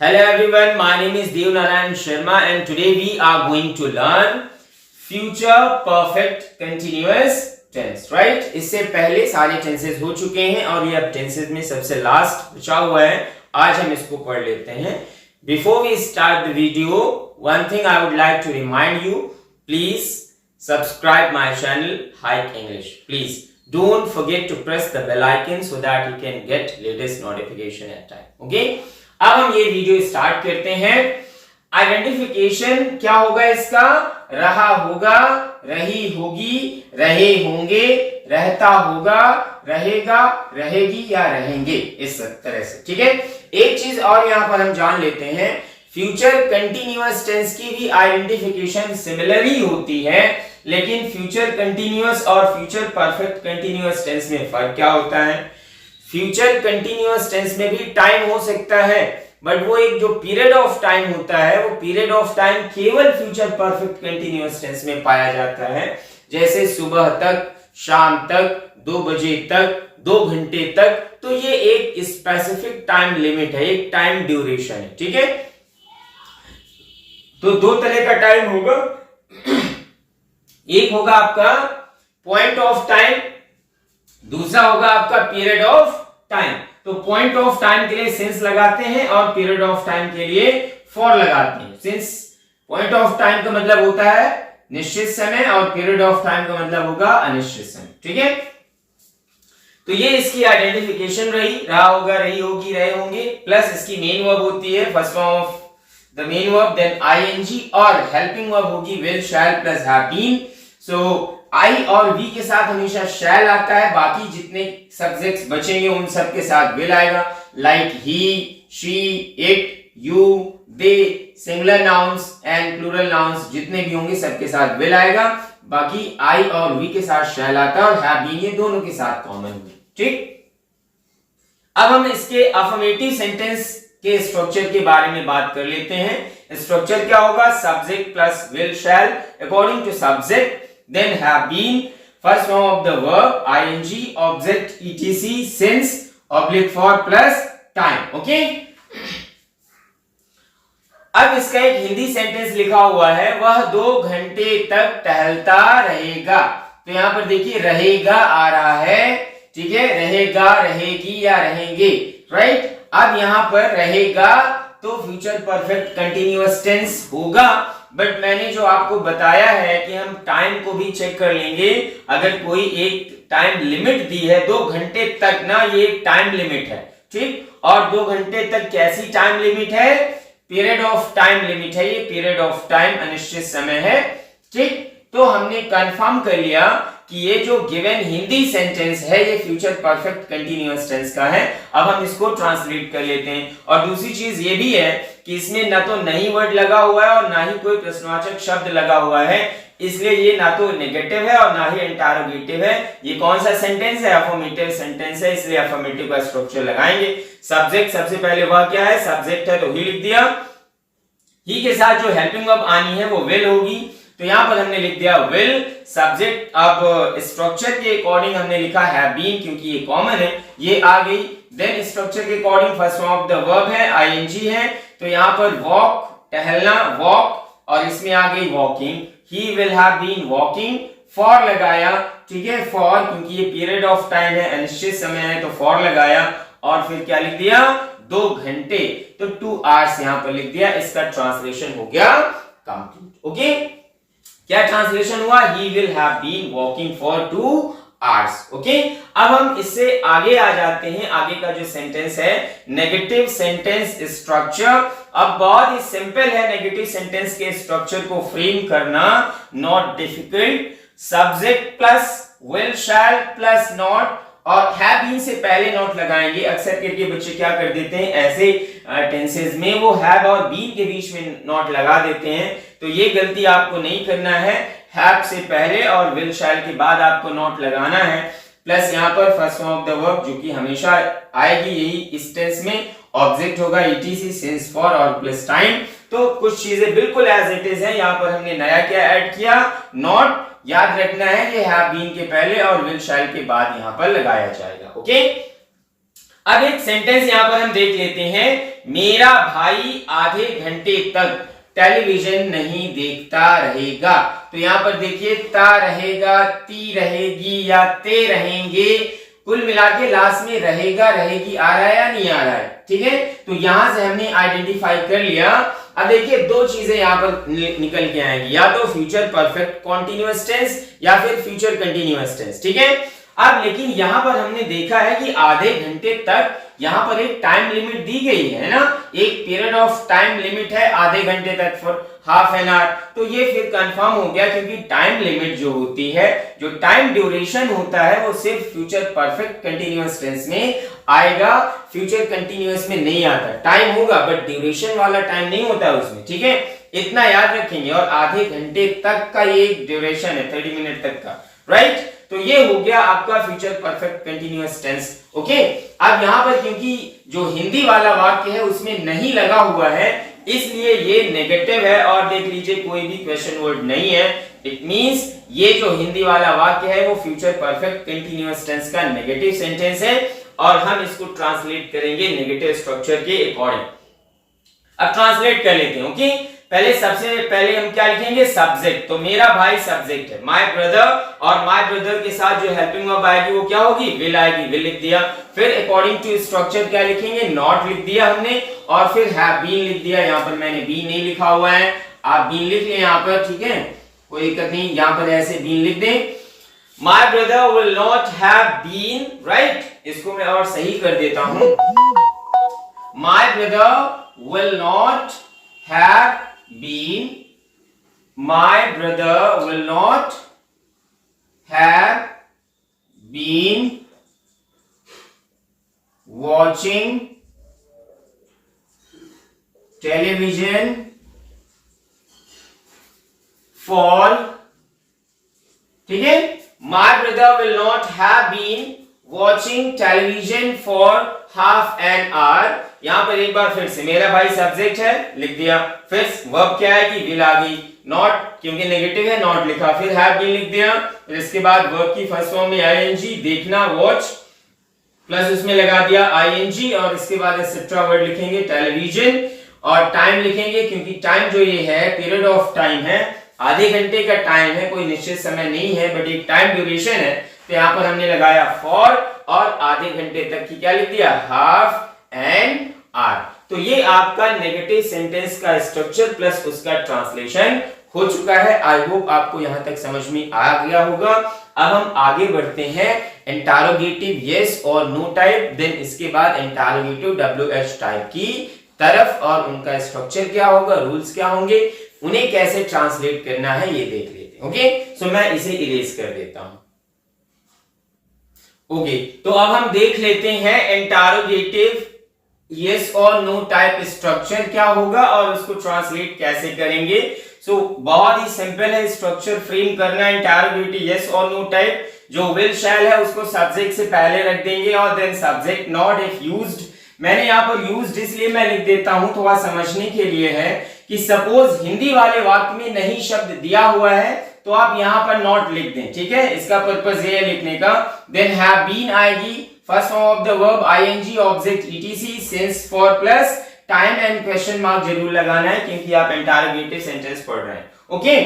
Hello everyone, my name is Dev Narayan Sharma and today we are going to learn future perfect continuous tense, right? इससे पहले सारे tenses हो चुके हैं और ये अब tenses में सबसे last बचा हुआ है. आज हम इसको पढ़ लेते हैं. Before we start the video, one thing I would like to remind you, please subscribe my channel Hike English. Please don't forget to press the bell icon so that you can get latest notification at time. Okay? अब हम ये video start करते हैं. Identification क्या होगा इसका? रहा होगा, रही होगी, रहे होंगे, रहता होगा, रहेगा, रहेगी या रहेंगे, इस तरह से. ठीक है. एक चीज और यहां पर हम जान लेते हैं, फ्यूचर कंटिन्यूअस टेंस की भी आइडेंटिफिकेशन सिमिलर ही होती है, लेकिन फ्यूचर कंटिन्यूअस और फ्यूचर परफेक्ट कंटिन्यूअस टेंस में फर्क क्या होता है? फ्यूचर कंटिन्यूअस टेंस में भी टाइम हो सकता है, बट वो एक जो पीरियड ऑफ टाइम होता है, वो पीरियड ऑफ टाइम केवल फ्यूचर परफेक्ट कंटिन्यूअस टेंस में पाया जाता है. जैसे सुबह तक, शाम तक, 2 बजे तक, 2 घंटे तक. तो ये एक स्पेसिफिक टाइम लिमिट है, एक टाइम ड्यूरेशन है. ठीक है. तो दो तरह का टाइम होगा. एक होगा आपका पॉइंट ऑफ टाइम, दूसरा होगा आपका पीरियड ऑफ टाइम. तो पॉइंट ऑफ टाइम के लिए सिंस लगाते हैं और पीरियड ऑफ टाइम के लिए फॉर लगाते हैं. सिंस पॉइंट ऑफ टाइम का मतलब होता है निश्चित समय और पीरियड ऑफ टाइम का मतलब होगा अनिश्चित समय. ठीक है. तो ये इसकी आइडेंटिफिकेशन रही. रहा होगा, रही होगी, रहे होंगे, प्लस इसकी मेन वर्ब होती है first form of the main verb, then ING, और हेल्पिंग वर्ब होगी will, shall plus have been. So I और वी के साथ हमेशा शैल आता है, बाकी जितने सब्जेक्ट्स बचेंगे उन सब के साथ विल आएगा. Like he, she, it, you, they, singular nouns and plural nouns जितने भी होंगे सबके साथ विल आएगा. बाकी आई और वी के साथ शैल आता है और हैव बीन ये दोनों के साथ कॉमन है. ठीक. अब हम इसके अफर्मेटिव सेंटेंस के स्ट्रक्चर के बारे में बात कर लेते हैं. स्ट्रक्चर क्या होगा? Subject plus will, shall, according to subject, then have been, first form of the verb ing, object etc, since, oblique for plus time. Okay. अब इसका एक हिंदी सेंटेंस लिखा हुआ है, वह 2 घंटे तक टहलता रहेगा. तो यहां पर देखिए रहेगा आ रहा है. ठीक है. रहेगा, रहेगी या रहेंगे, राइट. अब यहां पर रहेगा तो फ्यूचर परफेक्ट कंटिन्यूअस टेंस होगा, बट मैंने जो आपको बताया है कि हम टाइम को भी चेक कर लेंगे. अगर कोई एक टाइम लिमिट दी है 2 घंटे तक ना, ये एक टाइम लिमिट है. ठीक. और 2 घंटे तक कैसी टाइम लिमिट है? पीरियड ऑफ टाइम लिमिट है. ये पीरियड ऑफ टाइम अनिश्चित समय है. ठीक. तो हमने कंफर्म कर लिया कि ये जो गिवन हिंदी सेंटेंस है ये फ्यूचर परफेक्ट कंटिन्यूअस टेंस का है. अब हम इसको ट्रांसलेट कर लेते हैं. और दूसरी चीज ये भी है कि इसमें ना तो नहीं वर्ड लगा हुआ है और ना ही कोई प्रश्नवाचक शब्द लगा हुआ है, इसलिए ये ना तो नेगेटिव है और ना ही इंटरोगेटिव है. ये कौन सा सेंटेंस है? अफर्मेटिव सेंटेंस है, इसलिए अफर्मेटिव का स्ट्रक्चर लगाएंगे. सब्जेक्ट सबसे पहले वह क्या है? सब्जेक्ट है तो ही लिख दिया. ही के साथ जो हेल्पिंग वर्ब आनी है वो विल होगी, तो यहां पर हमने लिख दिया विल. सब्जेक्ट अब स्ट्रक्चर के अकॉर्डिंग हमने लिखा हैव बीन, क्योंकि ये कॉमन है, ये आ गई. देन स्ट्रक्चर के according first form of the verb है आईएनजी है, तो यहां पर वॉक, टहलना, वॉक, और इसमें आ गई walking. He will have been walking. For लगाया. ठीक है. फॉर क्योंकि ये पीरियड ऑफ टाइम है, अनिश्चित समय है, तो फॉर लगाया. और फिर क्या लिख दिया? 2 घंटे, तो 2 आवर्स यहां पर लिख दिया. इसका ट्रांसलेशन हो गया कंप्लीट. ओके. क्या ट्रांसलेशन हुआ? He will have been walking for 2 hours. Okay. अब हम इससे आगे आ जाते हैं. आगे का जो सेंटेंस है नेगेटिव सेंटेंस स्ट्रक्चर. अब बहुत ही सिंपल है नेगेटिव सेंटेंस के स्ट्रक्चर को फ्रेम करना, not difficult. Subject plus will, shall plus not, और हैव बीन से पहले नॉट लगाएंगे. अक्सर करके बच्चे क्या कर देते हैं, ऐसे टेंसेस में वो हैव और बीन के बीच में नॉट लगा देते हैं. तो ये गलती आपको नहीं करना है. हैव से पहले और विल, शैल के बाद आपको नॉट लगाना है. प्लस यहाँ पर first form of the verb जो कि हमेशा आएगी यही इस टेंस में, ऑब्जेक्ट होगा etc, सिंस, फॉर और प्लस टाइम. तो कुछ चीजें बिल्कुल एज इट इज है. यहाँ पर हमने नया क्या ऐड किया? नॉट. याद रखना है ये हैव बीन के पहले और विल, शैल के बाद यहां पर लगाया जाएगा. ओके. अब एक सेंटेंस यहां पर हम देख लेते हैं, मेरा भाई आधे घंटे तक टेलीविजन नहीं देखता रहेगा। तो यहां पर देखिए ता रहेगा, ती रहेगी या ते रहेंगे, कुल मिला के लास्ट में रहेगा रहेगी आ रहा है या नहीं आ रहा है, ठीक है। तो यहां से हमने आइडेंटिफाई कर लिया। अब देखिए दो चीजें यहां पर निकल के आएंगी, या तो फ्यूचर परफेक्ट कॉन्टिन्यूअस टेंस या फिर फ्यूचर कंटिन्यूअस टेंस, ठीक है। अब लेकिन यहां पर हमने देखा है कि आधे घंटे तक यहां पर एक टाइम लिमिट दी गई है ना, एक पीरियड ऑफ टाइम लिमिट है आधे घंटे तक फॉर हाफ एन आवर। तो ये फिर कंफर्म हो गया, क्योंकि टाइम लिमिट जो होती है, जो टाइम ड्यूरेशन होता है, वो सिर्फ फ्यूचर परफेक्ट कंटिन्यूअस टेंस में आएगा, फ्यूचर कंटिन्यूअस में नहीं आता। टाइम होगा बट ड्यूरेशन वाला टाइम नहीं होता उसमें, ठीक है, इतना याद रखेंगे। और आधे घंटे तक का ये ड्यूरेशन है, 30 मिनट तक का, राइट। तो ये हो गया आपका future perfect continuous tense, okay. अब यहां पर क्योंकि जो हिंदी वाला वाक्य है उसमें नहीं लगा हुआ है, इसलिए ये नेगेटिव है। और देख लीजिए कोई भी क्वेश्चन वर्ड नहीं है, इट मींस ये जो हिंदी वाला वाक्य है वो फ्यूचर परफेक्ट कंटिन्यूअस टेंस का नेगेटिव सेंटेंस है, और हम इसको ट्रांसलेट करेंगे नेगेटिव स्ट्रक्चर के अकॉर्डिंग। अब ट्रांसलेट कर लेते हैं, ओके। सबसे पहले हम क्या लिखेंगे, सब्जेक्ट। तो मेरा भाई सब्जेक्ट है, माय ब्रदर, और माय ब्रदर के साथ जो हेल्पिंग वर्ब आएगी वो क्या होगी, विल आएगी, विल लिख दिया। फिर अकॉर्डिंग टू स्ट्रक्चर क्या लिखेंगे, नॉट लिख दिया हमने, और फिर हैव बीन लिख दिया। यहाँ पर मैंने बीन नहीं लिखा हुआ है, आप बीन लिख लें यहाँ पर, ठीक है, कोई दिक्कत नहीं, यहाँ पर ऐसे बीन लिख दें। My brother will not have been, right. इसको मैं और सही कर देता हूं, my brother will not have been, my brother will not have been watching television for, ठीक है, my brother will not have been watching television for half an hour। यहां पर एक बार फिर से मेरा भाई सब्जेक्ट है, लिख दिया। फिर वर्ब क्या है कि विल आ गई, नॉट क्योंकि नेगेटिव है नॉट लिखा, फिर हैव बीन लिख दिया। फिर इसके बाद वर्ब की फर्स्ट फॉर्म में आईएनजी, देखना वॉच, प्लस उसमें लगा दिया आईएनजी, और इसके बाद एक्सेट्रा वर्ड लिखेंगे टेलीविजन, और टाइम लिखेंगे क्योंकि टाइम जो ये है पीरियड ऑफ टाइम है, आधे घंटे का टाइम है, कोई निश्चित समय नहीं है बट एक टाइम ड्यूरेशन है। तो यहाँ पर हमने लगाया फॉर, और आधे घंटे तक की क्या लिख दिया, हाफ एन आवर। तो ये आपका नेगेटिव सेंटेंस का स्ट्रक्चर प्लस उसका ट्रांसलेशन हो चुका है। आई होप आपको यहां तक समझ में आ गया होगा। अब हम आगे बढ़ते हैं इंटरोगेटिव यस और नो टाइप, देन इसके बाद इंटरोगेटिव WH टाइप की तरफ, और उनका स्ट्रक्चर क्या होगा, रूल्स क्या होंगे, उन्हें कैसे ट्रांसलेट करना है ये देख लेते हैं, ओके। सो मैं इसे इरेज कर देता हूं, ओके। तो अब हम देख लेते हैं इंटरोगेटिव यस और नो टाइप स्ट्रक्चर क्या होगा और उसको ट्रांसलेट कैसे करेंगे। सो बहुत ही सिंपल है स्ट्रक्चर फ्रेम करना इंटरोगेटिव यस और नो टाइप। जो विल शैल है उसको सब्जेक्ट से पहले रख देंगे, और then subject not if used. मैंने यहाँ पर यूज्ड इसलिए मैं लिख देता हूं, थोड़ा समझने के लिए है कि सपोज हिंदी वाले वाक्य में नहीं शब्द दिया हुआ है तो आप यहां पर नॉट लिख दें, ठीक है, इसका पर्पस ये है लिखने का। देन हैव बीन आएगी, first form of the verb ING, object ETC, since, for plus time and question mark जरूर लगाना है क्योंकि आप इंटरोगेटिव सेंटेंस पढ़ रहे हैं, ओके।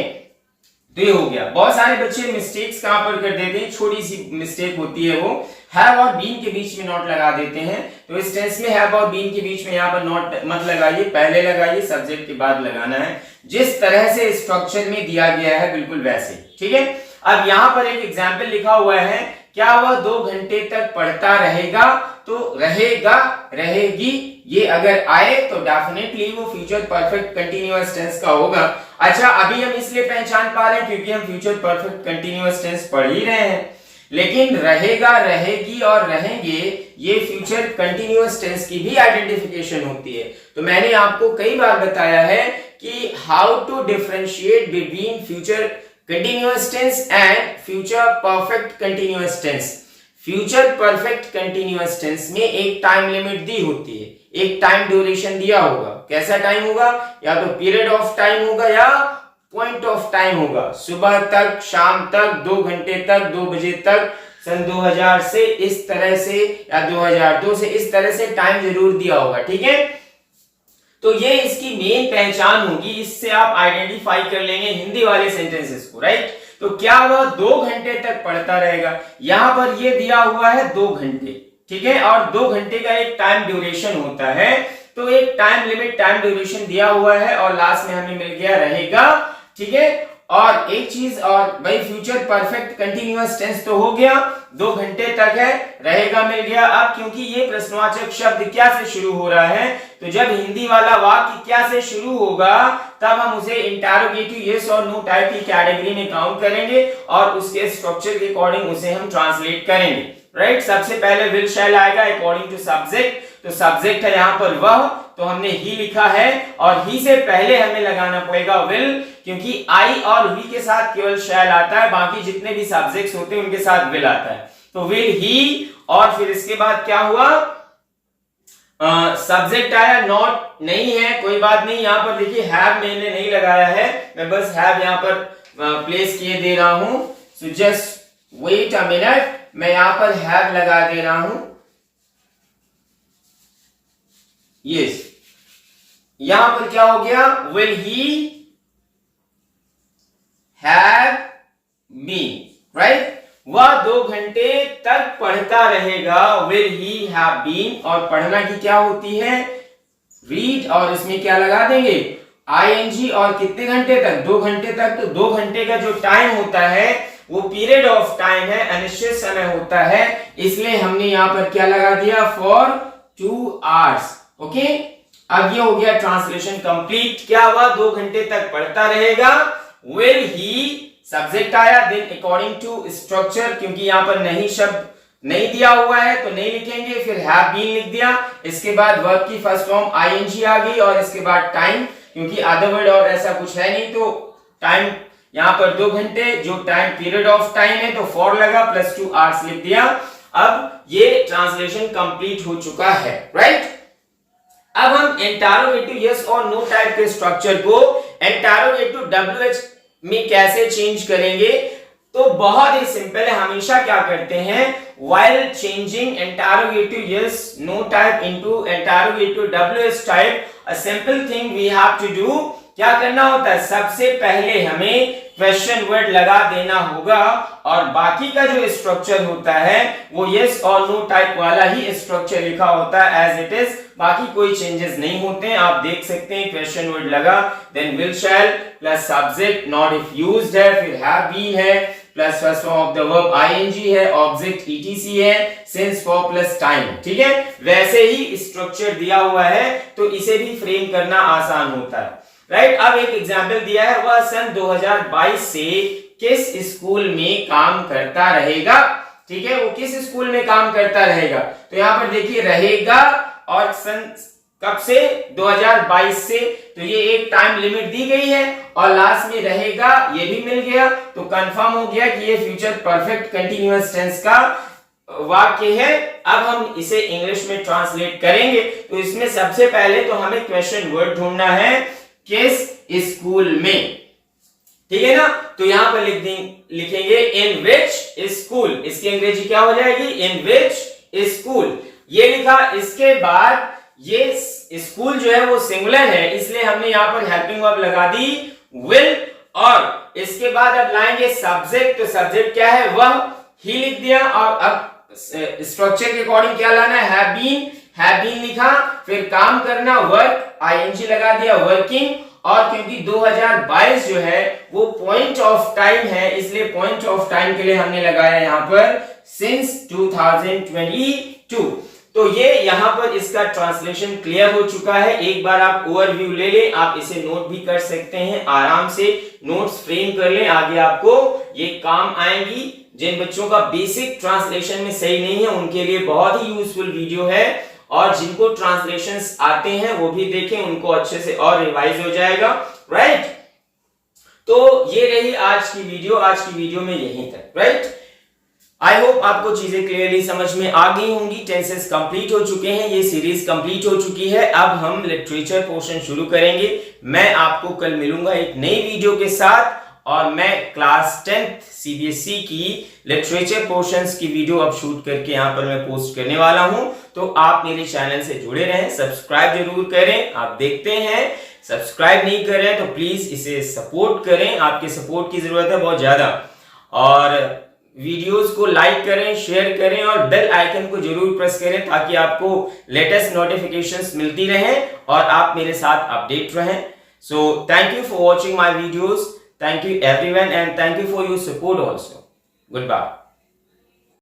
तो ये हो गया। बहुत सारे बच्चे मिस्टेक्स कहां पर कर देते हैं, छोटी सी मिस्टेक होती है, वो हैव और बीन के बीच में नॉट लगा देते हैं। तो इस टेंस में हैव और बीन के बीच में यहाँ पर नॉट मत लगाइए, पहले लगाइए, सब्जेक्ट के बाद लगाना है, जिस तरह से स्ट्रक्चर में दिया गया है बिल्कुल वैसे, ठीक है। अब यहाँ पर एक एग्जाम्पल लिखा हुआ है, क्या वह 2 घंटे तक पढ़ता रहेगा, तो रहेगा रहेगी ये अगर आए तो डेफिनेटली वो फ्यूचर परफेक्ट कंटीन्यूअस टेंस का होगा। अच्छा, अभी हम इसलिए पहचान पा रहे हैं क्योंकि हम फ्यूचर परफेक्ट कंटीन्यूअस टेंस पढ़ ही रहे हैं, लेकिन रहेगा, रहेगी और रहेंगे ये फ्यूचर कंटीन्यूअस टेंस की भी आइडेंटिफिकेशन होती है। तो मैंने आपको कई बार बताया है कि how to differentiate between future continuous tense and future perfect continuous tense. Future perfect continuous tense में एक टाइम लिमिट दी होती है, एक टाइम ड्यूरेशन दिया होगा। कैसा टाइम होगा, या तो पीरियड ऑफ टाइम होगा या पॉइंट ऑफ टाइम होगा, सुबह तक, शाम तक, 2 घंटे तक, 2 बजे तक, सन 2000 से इस तरह से या 2002 से इस तरह से टाइम जरूर दिया होगा, ठीक है। तो ये इसकी मेन पहचान होगी, इससे आप आइडेंटिफाई कर लेंगे हिंदी वाले सेंटेंसेस को, राइट। तो क्या वह 2 घंटे तक पढ़ता रहेगा, यहां पर ये दिया हुआ है 2 घंटे, ठीक है, और 2 घंटे का एक टाइम ड्यूरेशन होता है, तो एक टाइम लिमिट टाइम ड्यूरेशन दिया हुआ है और लास्ट में हमें मिल गया रहेगा, ठीक है। और एक चीज और भाई, फ्यूचर परफेक्ट कंटिन्यूअस टेंस तो हो गया, 2 घंटे तक है, रहेगा मिल गया। अब क्योंकि ये प्रश्नवाचक शब्द क्या से शुरू हो रहा है, तो जब हिंदी वाला वाक्य क्या से शुरू होगा तब हम उसे इंटरोगेटिव यस और नो टाइप की कैटेगरी में काउंट करेंगे और उसके स्ट्रक्चर के अकॉर्डिंग उसे हम ट्रांसलेट करेंगे, राइट। सबसे पहले विल शैल आएगा अकॉर्डिंग टू सब्जेक्ट, तो सब्जेक्ट है यहाँ पर वह, तो हमने ही लिखा है और ही से पहले हमें लगाना पड़ेगा विल, क्योंकि आई और वी के साथ केवल शैल आता है, बाकी जितने भी सब्जेक्ट्स होते हैं उनके साथ विल आता है। तो विल ही, और फिर इसके बाद क्या हुआ, सब्जेक्ट आया, नॉट नहीं है, कोई बात नहीं, यहां पर देखिए हैव मैंने नहीं लगाया है, मैं बस हैव यहां पर प्लेस किए दे रहा हूं। So just wait a minute, मैं यहां पर हैव लगा दे रहा हूं, यस। यहां पर क्या हो गया, will he have been, right. वह 2 घंटे तक पढ़ता रहेगा, विल ही हैव बीन, और पढ़ना की क्या होती है, रीड, और इसमें क्या लगा देंगे, आईएनजी, और कितने घंटे तक, 2 घंटे तक। तो 2 घंटे का जो टाइम होता है वो पीरियड ऑफ टाइम है, अनिश्चित समय होता है, इसलिए हमने यहां पर क्या लगा दिया, फॉर 2 आवर्स, ओके। अब ये हो गया ट्रांसलेशन कंप्लीट। क्या हुआ, 2 घंटे तक पढ़ता रहेगा, विल ही, सब्जेक्ट आया, देन अकॉर्डिंग टू स्ट्रक्चर, क्योंकि यहां पर नहीं शब्द नहीं दिया हुआ है तो नहीं लिखेंगे, फिर हैव बीन लिख दिया, इसके बाद वर्ब की फर्स्ट फॉर्म आईएनजी आ गई, और इसके बाद टाइम, क्योंकि अदर वर्ड और ऐसा कुछ है नहीं, तो टाइम यहां पर 2 घंटे, जो टाइम पीरियड ऑफ टाइम है तो फॉर लगा प्लस 2 आवर्स लिख दिया। अब ये ट्रांसलेशन कंप्लीट हो चुका है, राइट। अब हम इंटरोगेटिव यस और नो टाइप के स्ट्रक्चर को इंटरोगेटिव डब्ल्यूएच में कैसे चेंज करेंगे, तो बहुत ही सिंपल है। हमेशा क्या करते हैं, while changing interrogative yes no type into interrogative ws type, a simple thing we have to do, क्या करना होता है, सबसे पहले हमें क्वेश्चन वर्ड लगा देना होगा, और बाकी का जो स्ट्रक्चर होता है वो यस और नो टाइप वाला ही स्ट्रक्चर लिखा होता है एज इट इज, बाकी कोई चेंजेस नहीं होते हैं। आप देख सकते हैं क्वेश्चन वर्ड लगा, then will shall plus subject not if used है, फिर हैव बीन है, plus first form of the verb ING है, ऑब्जेक्ट ईटीसी है, सिंस फॉर प्लस टाइम, ठीक है। वैसे ही स्ट्रक्चर दिया हुआ है तो इसे भी फ्रेम करना आसान होता है, राइट। अब एक एग्जांपल दिया है, वह सन 2022 से किस स्कूल में काम करता रहेगा, ठीक है। वो किस स्कूल में काम करता रहेगा, तो यहां पर देखिए रहेगा, और सन कब से, 2022 से, तो ये एक टाइम लिमिट दी गई है, और लास्ट में रहेगा ये भी मिल गया, तो कंफर्म हो गया कि ये फ्यूचर परफेक्ट कंटिन्यूअस टेंस का वाक्य है। अब हम इसे इंग्लिश में ट्रांसलेट करेंगे, तो इसमें सबसे पहले तो हमें क्वेश्चन वर्ड ढूंढना है, किस स्कूल में, ठीक है ना। तो यहां पर लिखेंगे इन विच स्कूल, इसकी अंग्रेजी क्या हो जाएगी, इन विच स्कूल, ये लिखा। इसके बाद ये स्कूल जो है वो सिंगुलर है, इसलिए हमने यहां पर हेल्पिंग वर्ब लगा दी विल, और इसके बाद अब लाएंगे सब्जेक्ट, तो सब्जेक्ट क्या है, वह, ही लिख दिया, और अब स्ट्रक्चर के अकॉर्डिंग क्या लाना है, हैव बीन लिखा, फिर काम करना, वर्क, आईएनजी लगा दिया, वर्किंग, और क्योंकि 2022 जो है वो पॉइंट ऑफ टाइम है, इसलिए पॉइंट ऑफ टाइम के लिए हमने लगाया यहां पर सिंस 2022। तो ये यहां पर इसका ट्रांसलेशन क्लियर हो चुका है। एक बार आप ओवरव्यू ले लें, आप इसे नोट भी कर सकते हैं, आराम से नोट्स फ्रेम कर लें, आगे आपको ये काम आएंगी। जिन बच्चों का बेसिक ट्रांसलेशन में सही नहीं है उनके लिए बहुत ही यूजफुल वीडियो है, और जिनको ट्रांसलेशंस आते हैं वो भी देखें, उनको अच्छे से और रिवाइज हो जाएगा, राइट। तो ये रही आज की वीडियो, आज की वीडियो में यहीं तक, राइट। आई होप आपको चीजें क्लियरली समझ में आ गई होंगी। टेंसेस कंप्लीट हो चुके हैं, ये सीरीज कंप्लीट हो चुकी है। अब हम लिटरेचर पोर्शन शुरू करेंगे। मैं आपको कल मिलूंगा एक नई वीडियो के साथ, और मैं क्लास 10th सीबीएसई की लिटरेचर पोर्शंस की वीडियो अब शूट करके यहाँ पर मैं पोस्ट करने वाला हूं। तो आप मेरे चैनल से जुड़े रहें, सब्सक्राइब जरूर करें। आप देखते हैं, सब्सक्राइब नहीं कर रहे हैं तो प्लीज इसे सपोर्ट करें, आपके सपोर्ट की जरूरत है बहुत ज्यादा। और वीडियोस को लाइक करें, शेयर करें और बेल आइकन को जरूर प्रेस करें ताकि आपको लेटेस्ट नोटिफिकेशंस मिलती रहें और आप मेरे साथ अपडेट रहें। So thank you for watching my videos. Thank you everyone and thank you for your support also. Goodbye.